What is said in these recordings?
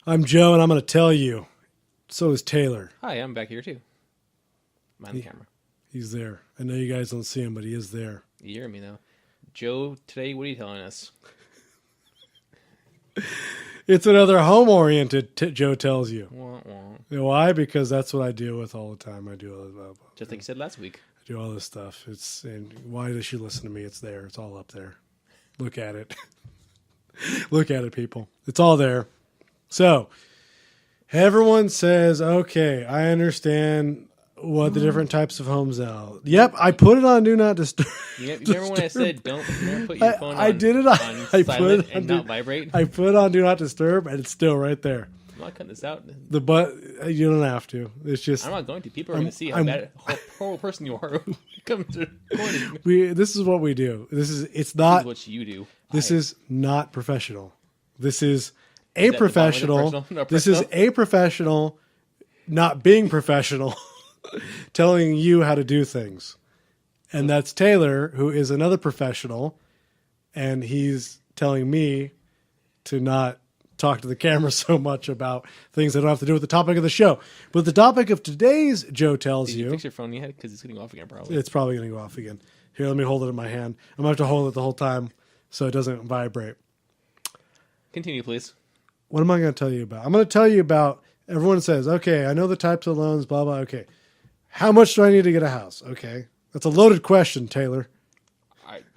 I'm Joe, and I'm going to tell you. So is Taylor. Hi, I'm back here too. Behind the camera. He's there. I know you guys don't see him, but he is there. You hear me though. Joe, today, what are you telling us? It's another home-oriented Joe tells you. Wah, wah. Why? Because that's what I deal with all the time. I do all this, Just like you said last week. I do all this stuff. And why does she listen to me? It's there. It's all up there. Look at it. Look at it, people. It's all there. So, everyone says, okay, I understand what the different types of homes are. Yep, I put it on Do Not Disturb. You remember when I said don't put your phone I on, did it on I silent put it and not vibrate? I put it on Do Not Disturb, and it's still right there. I'm not cutting this out. You don't have to. It's just I'm not going to. People are going to see how bad horrible person you are. Come to recording. This is what we do. It's This not is what you do. This is not professional. This is a professional. No, This is a professional not being professional telling you how to do things. And that's Taylor, who is another professional, and he's telling me to not talk to the camera so much about things that don't have to do with the topic of the show. But the topic of today's Joe tells Did you fix your phone yet? Because it's getting off again, probably. it's probably going to go off again. Here, let me hold it in my hand. I'm going to have to hold it the whole time so it doesn't vibrate. Continue, please. What am I going to tell you about? I'm going to tell you about, everyone says, okay, I know the types of loans, blah, blah. Okay. How much do I need to get a house? Okay. That's a loaded question, Taylor.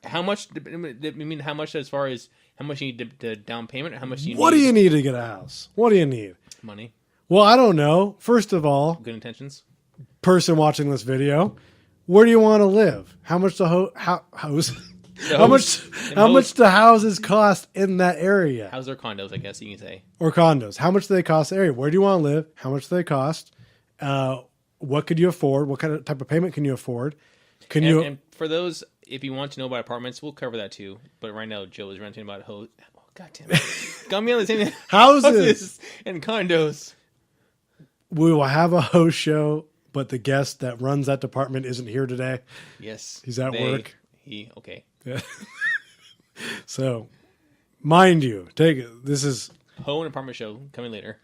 How much, I mean, how much as far as how much you need to down payment? Or how much do you What need? do you need to get a house? What do you need? Money. Well, I don't know. First of all, Good intentions. person watching this video, where do you want to live? How much the house? How much do houses cost in that area? Houses or condos, I guess you can say. Or condos. How much do they cost in the area? Where do you want to live? How much do they cost? What could you afford? What kind of type of payment can you afford? And for those, if you want to know about apartments, we'll cover that too. But right now, Joe is ranting about God damn it. Got me on the same houses and condos. We will have a host show, but the guest that runs that department isn't here today. Yes. He's at work. Okay. Yeah. So, mind you, take it. This is Home and apartment show coming later.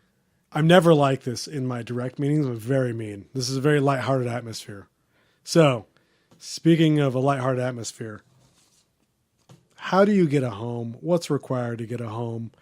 I'm never like this in my direct meetings. I'm very mean. This is a very lighthearted atmosphere. So, speaking of a lighthearted atmosphere, how do you get a home? What's required to get a home?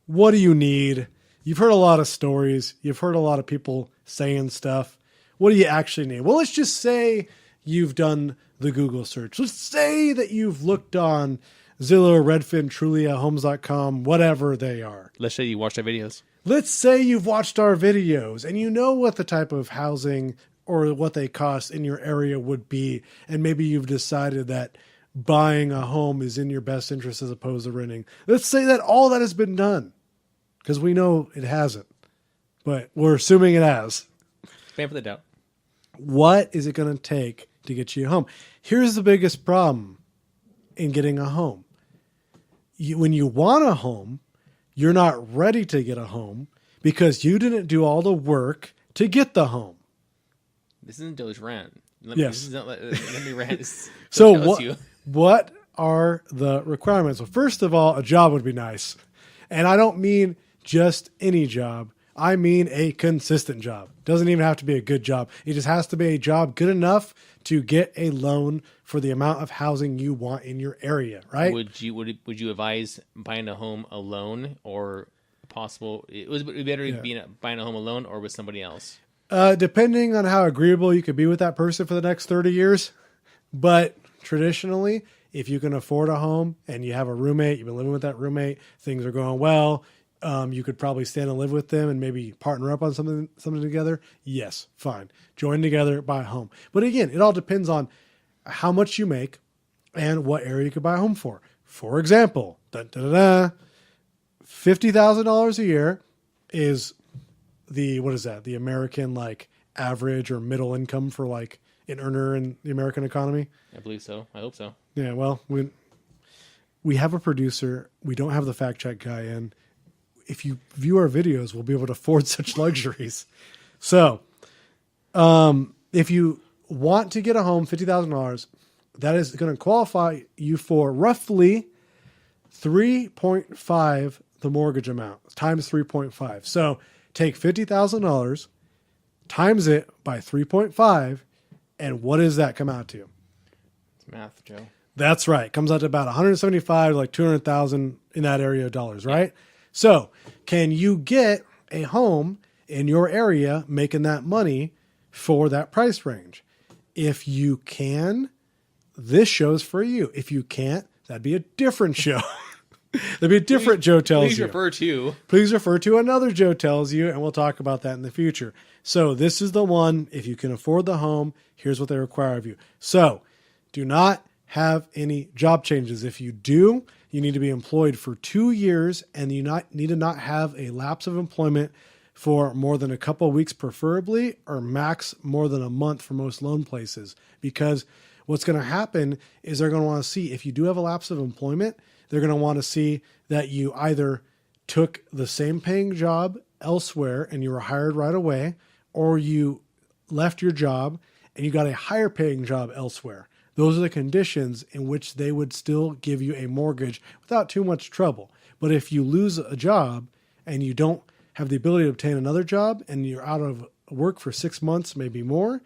What do you need? You've heard a lot of stories. You've heard a lot of people saying stuff. What do you actually need? Well, let's just say you've done the Google search. Let's say that you've looked on Zillow, Redfin, Trulia, Homes.com, whatever they are. Let's say you watched our videos. Let's say you've watched our videos and you know what the type of housing or what they cost in your area would be. And maybe you've decided that buying a home is in your best interest as opposed to renting. Let's say that all that has been done, because we know it hasn't, but we're assuming it has. Stand for the doubt. What is it going to take to get you a home? Here's the biggest problem in getting a home. When you want a home, you're not ready to get a home because you didn't do all the work to get the home. This isn't Joe's rant. Yes. Let me rant. So what are the requirements? Well, first of all, a job would be nice. And I don't mean just any job. I mean a consistent job. Doesn't even have to be a good job. It just has to be a job good enough to get a loan for the amount of housing you want in your area, right? Would you advise buying a home alone or possible? It would be better buying a home alone or with somebody else. Depending on how agreeable you could be with that person for the next 30 years. But traditionally, if you can afford a home and you have a roommate, you've been living with that roommate, things are going well, you could probably stand and live with them and maybe partner up on something together. Yes, fine. Join together, buy a home. But again, it all depends on how much you make and what area you could buy a home for. For example, $50,000 a year is the American like average or middle income for like an earner in the American economy? I believe so. I hope so. Yeah, well, we have a producer. We don't have the fact check guy in. If you view our videos, we'll be able to afford such luxuries. So, if you want to get a home, $50,000, that is going to qualify you for roughly $3.5 the mortgage amount times 3.5. So take $50,000, times it by 3.5, and what does that come out to? It's math, Joe. That's right. Comes out to about 175, like 200,000 in that area of dollars, right? So can you get a home in your area making that money for that price range? If you can, this show's for you. If you can't, that'd be a different show. That'd be a different Joe Tells You. Please refer to another Joe Tells You, and we'll talk about that in the future. So this is the one. If you can afford the home, here's what they require of you. So do not have any job changes. If you do, you need to be employed for 2 years, and you need to not have a lapse of employment for more than a couple of weeks, preferably, or max more than a month for most loan places. Because what's going to happen is they're going to want to see if you do have a lapse of employment, they're going to want to see that you either took the same paying job elsewhere and you were hired right away, or you left your job and you got a higher paying job elsewhere. Those are the conditions in which they would still give you a mortgage without too much trouble. But if you lose a job and you don't have the ability to obtain another job and you're out of work for 6 months, maybe more,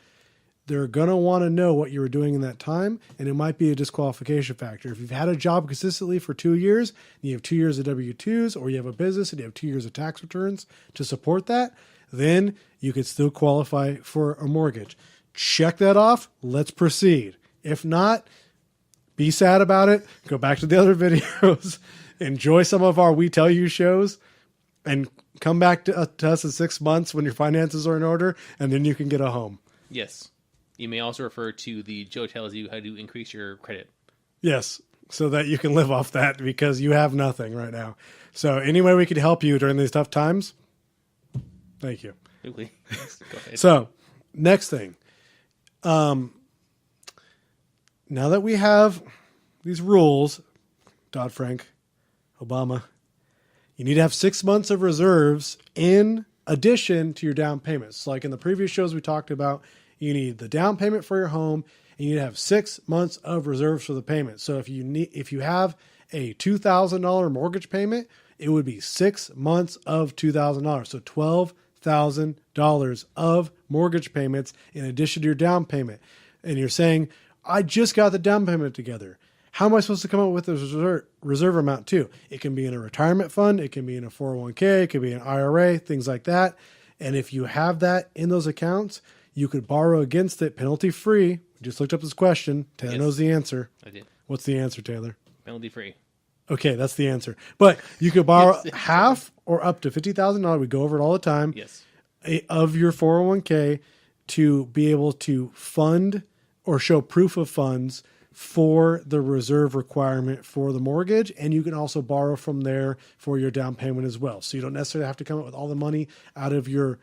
they're going to want to know what you were doing in that time, and it might be a disqualification factor. If you've had a job consistently for 2 years, and you have 2 years of W-2s, or you have a business and you have 2 years of tax returns to support that, then you could still qualify for a mortgage. Check that off. Let's proceed. If not, be sad about it. Go back to the other videos. Enjoy some of our We Tell You shows, and come back to us in 6 months when your finances are in order, and then you can get a home. Yes. You may also refer to the Joe Tells You how to increase your credit. Yes, so that you can live off that because you have nothing right now. So any way we could help you during these tough times, thank you. Go ahead. So next thing. Now that we have these rules, Dodd-Frank, Obama, you need to have 6 months of reserves in addition to your down payments. Like in the previous shows we talked about, you need the down payment for your home, and you need to have 6 months of reserves for the payment. So if you have a $2,000 mortgage payment, it would be 6 months of $2,000. So $12,000 of mortgage payments in addition to your down payment. And you're saying, I just got the down payment together. How am I supposed to come up with a reserve amount too? It can be in a retirement fund. It can be in a 401k. It could be an IRA, things like that. And if you have that in those accounts, you could borrow against it penalty free. We just looked up this question. Taylor knows the answer. I did. What's the answer, Taylor? Penalty free. Okay, that's the answer. But you could borrow half or up to $50,000. We go over it all the time. Yes. Of your 401k to be able to fund or show proof of funds for the reserve requirement for the mortgage. And you can also borrow from there for your down payment as well. So you don't necessarily have to come up with all the money out of your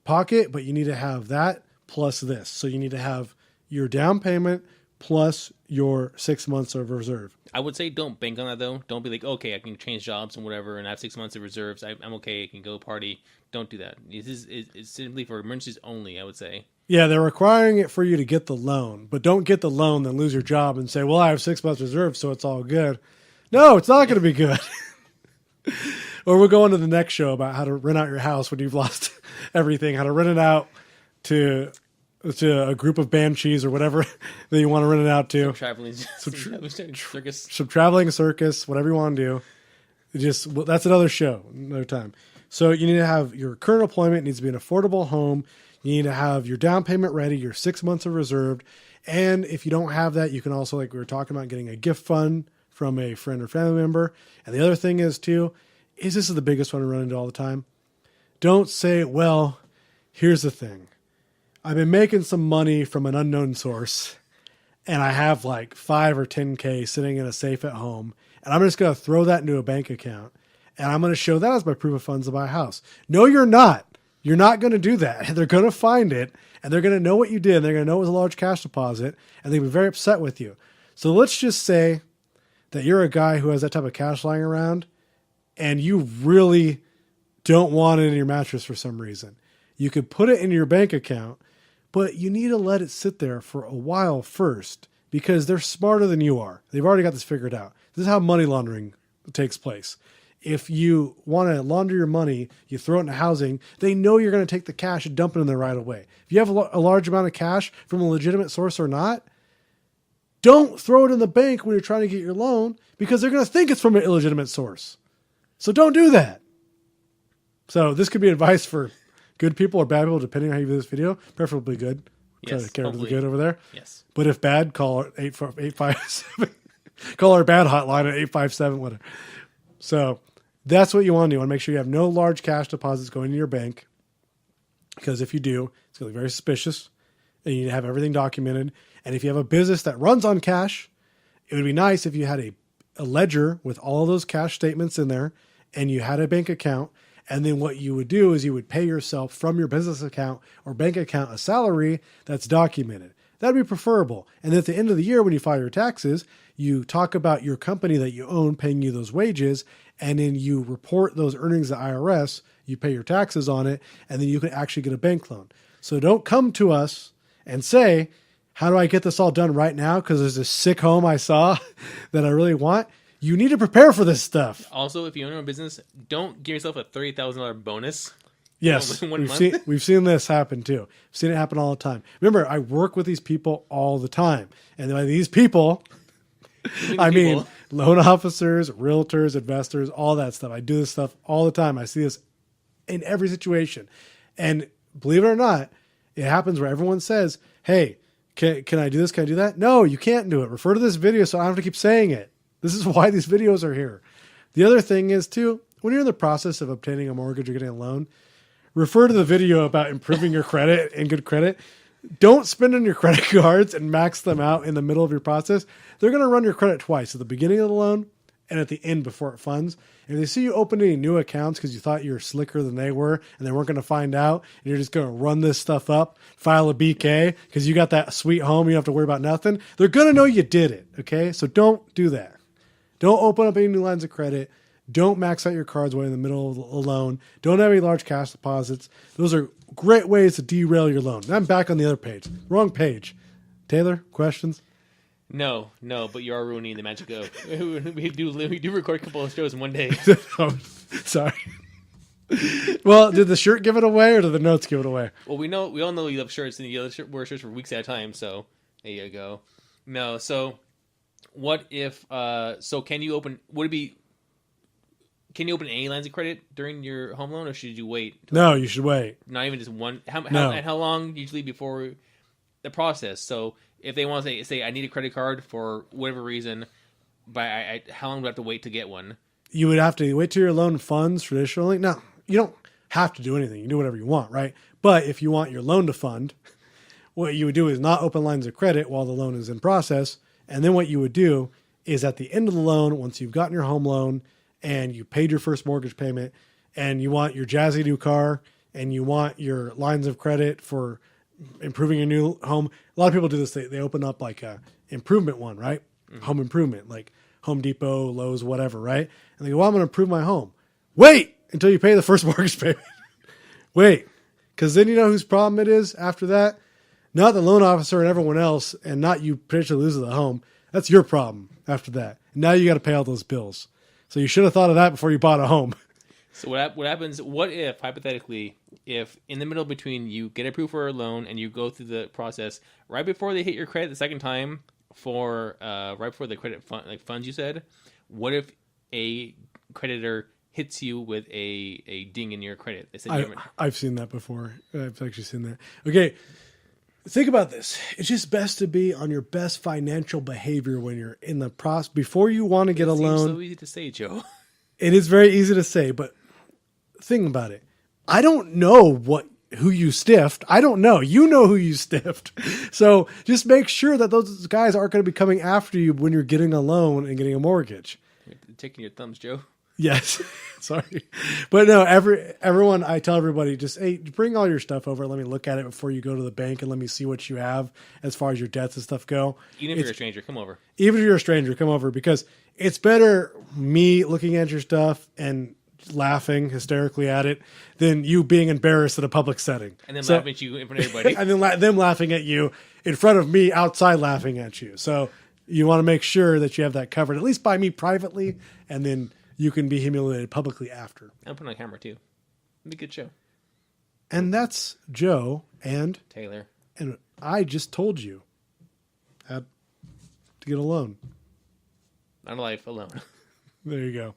pocket, but you need to have that plus this. So you need to have your down payment plus your 6 months of reserve. I would say don't bank on that though. Don't be like, okay, I can change jobs and whatever, and I have 6 months of reserves. I'm okay. I can go party. Don't do that. It's simply for emergencies only, I would say. Yeah, they're requiring it for you to get the loan, but don't get the loan, then lose your job and say, well, I have 6 months reserve, so it's all good. No, it's not going to be good. Or we'll go on to the next show about how to rent out your house when you've lost everything, how to rent it out to a group of banshees or whatever that you want to rent it out to. Some traveling circus, whatever you want to do. That's another show, another time. So you need to have your current employment. It needs to be an affordable home. You need to have your down payment ready, your 6 months of reserved. And if you don't have that, you can also, like we were talking about, getting a gift fund from a friend or family member. And the other thing is too, this is the biggest one I run into all the time. Don't say, well, here's the thing. I've been making some money from an unknown source, and I have like 5 or 10K sitting in a safe at home, and I'm just going to throw that into a bank account, and I'm going to show that as my proof of funds to buy a house. No, you're not. You're not going to do that. They're going to find it, and they're going to know what you did, and they're going to know it was a large cash deposit, and they'll be very upset with you. So let's just say that you're a guy who has that type of cash lying around, and you really don't want it in your mattress for some reason. You could put it in your bank account, but you need to let it sit there for a while first because they're smarter than you are. They've already got this figured out. This is how money laundering takes place. if you want to launder your money, you throw it into housing, they know you're going to take the cash and dump it in there right away. If you have a large amount of cash from a legitimate source or not, don't throw it in the bank when you're trying to get your loan because they're going to think it's from an illegitimate source. So don't do that. So this could be advice for good people or bad people, depending on how you view this video. Preferably good. Try to care the good over there. Yes. But if bad, call our 857. Call our bad hotline at 857, whatever. So that's what you want to do. You want to make sure you have no large cash deposits going into your bank. Because if you do, it's going to be very suspicious. And you need to have everything documented. And if you have a business that runs on cash, it would be nice if you had a ledger with all of those cash statements in there and you had a bank account. And then what you would do is you would pay yourself from your business account or bank account a salary that's documented. That'd be preferable. And at the end of the year, when you file your taxes, you talk about your company that you own paying you those wages, and then you report those earnings to the IRS, you pay your taxes on it, and then you can actually get a bank loan. So don't come to us and say, how do I get this all done right now? Because there's this sick home I saw that I really want. You need to prepare for this stuff. Also, if you own your own business, don't give yourself a $30,000 bonus. Yes, we've seen this happen too. We've seen it happen all the time. Remember, I work with these people all the time. And by these people, I mean loan officers, realtors, investors, all that stuff. I do this stuff all the time. I see this in every situation. And believe it or not, it happens where everyone says, hey, can I do this? Can I do that? No, you can't do it. Refer to this video so I don't have to keep saying it. This is why these videos are here. The other thing is, too, when you're in the process of obtaining a mortgage or getting a loan, refer to the video about improving your credit and good credit. Don't spend on your credit cards and max them out in the middle of your process. They're going to run your credit twice, at the beginning of the loan and at the end before it funds. And if they see you opening new accounts because you thought you were slicker than they were and they weren't going to find out, and you're just going to run this stuff up, file a BK because you got that sweet home, you don't have to worry about nothing, they're going to know you did it, okay? So don't do that. Don't open up any new lines of credit. Don't max out your cards way in the middle of the loan. Don't have any large cash deposits. Those are great ways to derail your loan. Now I'm back on the other page. Wrong page. Taylor, questions? No, but you are ruining the magic of we do record a couple of shows in one day. Oh, sorry. Well, did the shirt give it away or did the notes give it away? Well, we all know you love shirts and you wear shirts for weeks at a time, so there you go. No, so what if can you open any lines of credit during your home loan, or should you wait? No, you should wait. Not even just one. No. And how long usually before the process? So if they want to say I need a credit card for whatever reason, but how long do I have to wait to get one? You would have to wait till your loan funds traditionally. No, you don't have to do anything. You can do whatever you want, right? But if you want your loan to fund, what you would do is not open lines of credit while the loan is in process. And then what you would do is at the end of the loan, once you've gotten your home loan and you paid your first mortgage payment and you want your jazzy new car and you want your lines of credit for improving your new home. A lot of people do this. They open up like a improvement one, right? Mm-hmm. Home improvement, like Home Depot, Lowe's, whatever, right? And they go, well, I'm going to improve my home. Wait until you pay the first mortgage payment. Wait, because then you know whose problem it is after that? Not the loan officer and everyone else, and not you potentially losing the home. That's your problem after that. And now you got to pay all those bills. So you should have thought of that before you bought a home. So what happens, what if, hypothetically, if in the middle between you get approved for a loan and you go through the process, right before they hit your credit the second time for, right before the credit funds you said, what if a creditor hits you with a ding in your credit? They said I've seen that before. I've actually seen that. Okay. Think about this. It's just best to be on your best financial behavior when you're in the process. Before you want to get a loan. It's so easy to say, Joe. It is very easy to say, but think about it. I don't know who you stiffed. I don't know. You know who you stiffed. So just make sure that those guys aren't going to be coming after you when you're getting a loan and getting a mortgage. You're taking your thumbs, Joe. Yes. Sorry. But no, everyone, I tell everybody, just, hey, bring all your stuff over. Let me look at it before you go to the bank and let me see what you have as far as your debts and stuff go. Even if you're a stranger, come over. Even if you're a stranger, come over, because it's better me looking at your stuff and laughing hysterically at it than you being embarrassed in a public setting. And then laughing at you in front of everybody. And then them laughing at you in front of me outside laughing at you. So you want to make sure that you have that covered, at least by me privately, and then you can be humiliated publicly after. I'll put it on camera too. It'd be a good show. And that's Joe and Taylor. I just told you how to get a loan. Not a life alone. There you go.